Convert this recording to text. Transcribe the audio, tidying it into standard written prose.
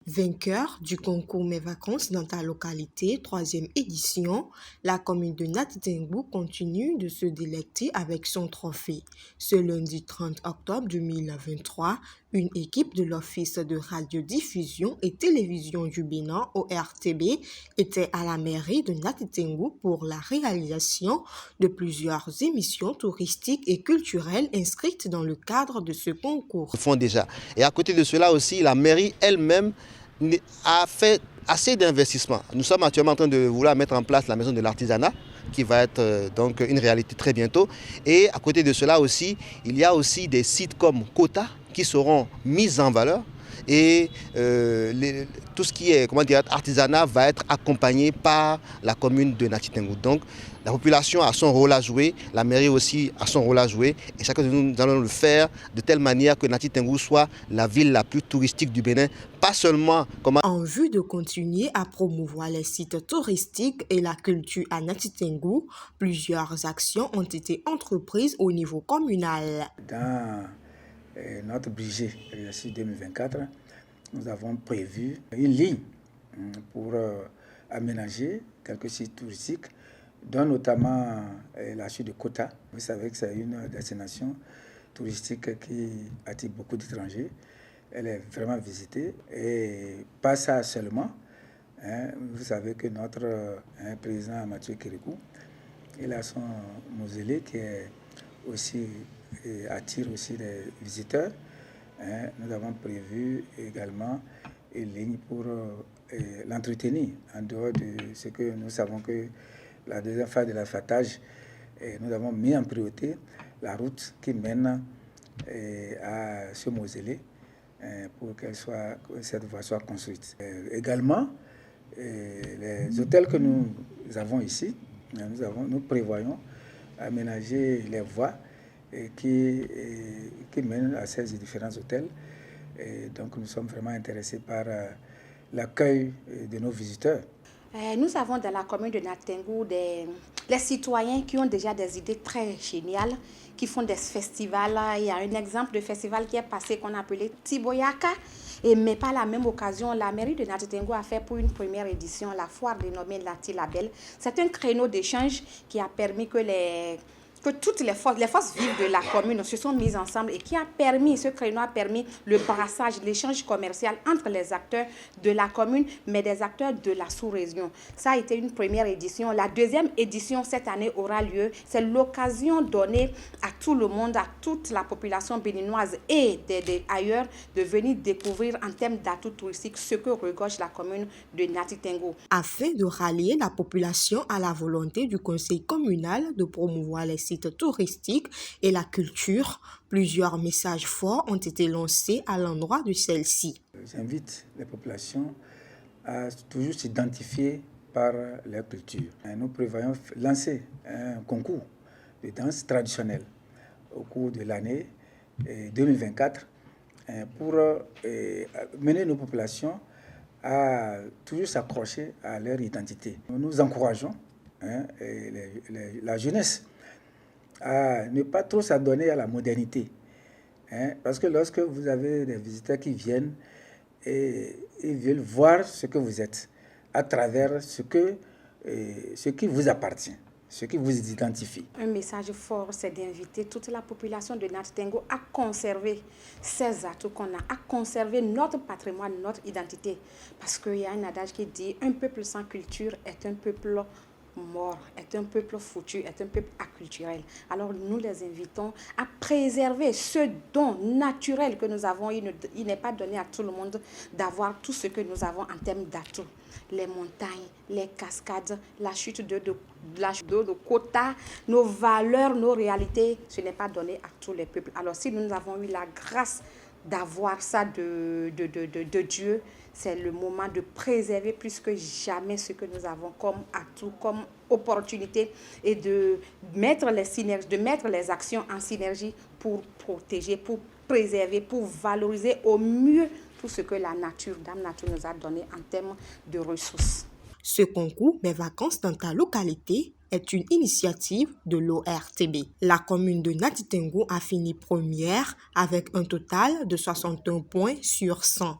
Vainqueur du concours Mes vacances dans ta localité, 3e édition, la commune de Nati Tengou continue de se délecter avec son trophée. Ce lundi 30 octobre 2023, une équipe de l'Office de radiodiffusion et télévision du Bénin, ORTB, était à la mairie de Nati Tengou pour la réalisation de plusieurs émissions touristiques et culturelles inscrites dans le cadre de ce concours. Font déjà. Et à côté de cela aussi, la mairie elle-même a fait assez d'investissements. Nous sommes actuellement en train de vouloir mettre en place la maison de l'artisanat qui va être donc une réalité très bientôt. Et à côté de cela aussi, il y a aussi des sites comme Kota qui seront mis en valeur. Et tout ce qui est artisanat va être accompagné par la commune de Nati Tengou. Donc la population a son rôle à jouer, la mairie aussi a son rôle à jouer et chacun de nous allons le faire de telle manière que Nati Tengou soit la ville la plus touristique du Bénin, pas seulement comme... En vue de continuer à promouvoir les sites touristiques et la culture à Nati Tengou, plusieurs actions ont été entreprises au niveau communal. Dans notre budget exercice 2024, nous avons prévu une ligne pour aménager quelques sites touristiques, dont notamment la chute de Kota. Vous savez que c'est une destination touristique qui attire beaucoup d'étrangers. Elle est vraiment visitée. Et pas ça seulement. Vous savez que notre président Mathieu Kérékou, il a son mausolée qui est aussi, attire aussi des visiteurs. Nous avons prévu également une ligne pour l'entretenir, en dehors de ce que nous savons que la deuxième phase de l'asphaltage, nous avons mis en priorité la route qui mène à ce mausolée pour que cette voie soit construite. Également, les hôtels que nous avons ici, nous prévoyons aménager les voies qui mènent à ces différents hôtels. Et donc nous sommes vraiment intéressés par l'accueil de nos visiteurs. Nous avons dans la commune de Nati Tengou les citoyens qui ont déjà des idées très géniales, qui font des festivals. Il y a un exemple de festival qui est passé qu'on appelait Tiboyaka. Mais par la même occasion, la mairie de Nati Tengou a fait pour une première édition la foire dénommée Nati Label. C'est un créneau d'échange qui a permis que toutes les forces vives de la commune se sont mises ensemble et ce créneau a permis le brassage, l'échange commercial entre les acteurs de la commune, mais des acteurs de la sous-région. Ça a été une première édition. La deuxième édition cette année aura lieu. C'est l'occasion donnée à tout le monde, à toute la population béninoise et ailleurs de venir découvrir en termes d'atouts touristiques ce que regorge la commune de Nati Tengou. Afin de rallier la population à la volonté du conseil communal de promouvoir les sites touristiques et la culture, plusieurs messages forts ont été lancés à l'endroit de celle-ci. J'invite les populations à toujours s'identifier par leur culture. Nous prévoyons lancer un concours de danse traditionnelle au cours de l'année 2024 pour mener nos populations à toujours s'accrocher à leur identité. Nous encourageons la jeunesse à ne pas trop s'adonner à la modernité. Parce que lorsque vous avez des visiteurs qui viennent et ils veulent voir ce que vous êtes à travers ce qui vous appartient, ce qui vous identifie. Un message fort, c'est d'inviter toute la population de Nati Tengou à conserver ces atouts qu'on a, à conserver notre patrimoine, notre identité. Parce qu'il y a un adage qui dit « un peuple sans culture est un peuple mort, est un peuple foutu, est un peuple acculturel ». Alors nous les invitons à préserver ce don naturel que nous avons. Il n'est pas donné à tout le monde d'avoir tout ce que nous avons en termes d'atouts. Les montagnes, les cascades, la chute de Kota, nos valeurs, nos réalités, ce n'est pas donné à tous les peuples. Alors si nous avons eu la grâce d'avoir ça de Dieu, c'est le moment de préserver plus que jamais ce que nous avons comme atout, comme opportunité et de mettre les actions en synergie pour protéger, pour préserver, pour valoriser au mieux tout ce que la nature, Dame Nature nous a donné en termes de ressources. Ce concours Mes vacances dans ta localité est une initiative de l'ORTB. La commune de Nati Tengou a fini première avec un total de 61 points sur 100.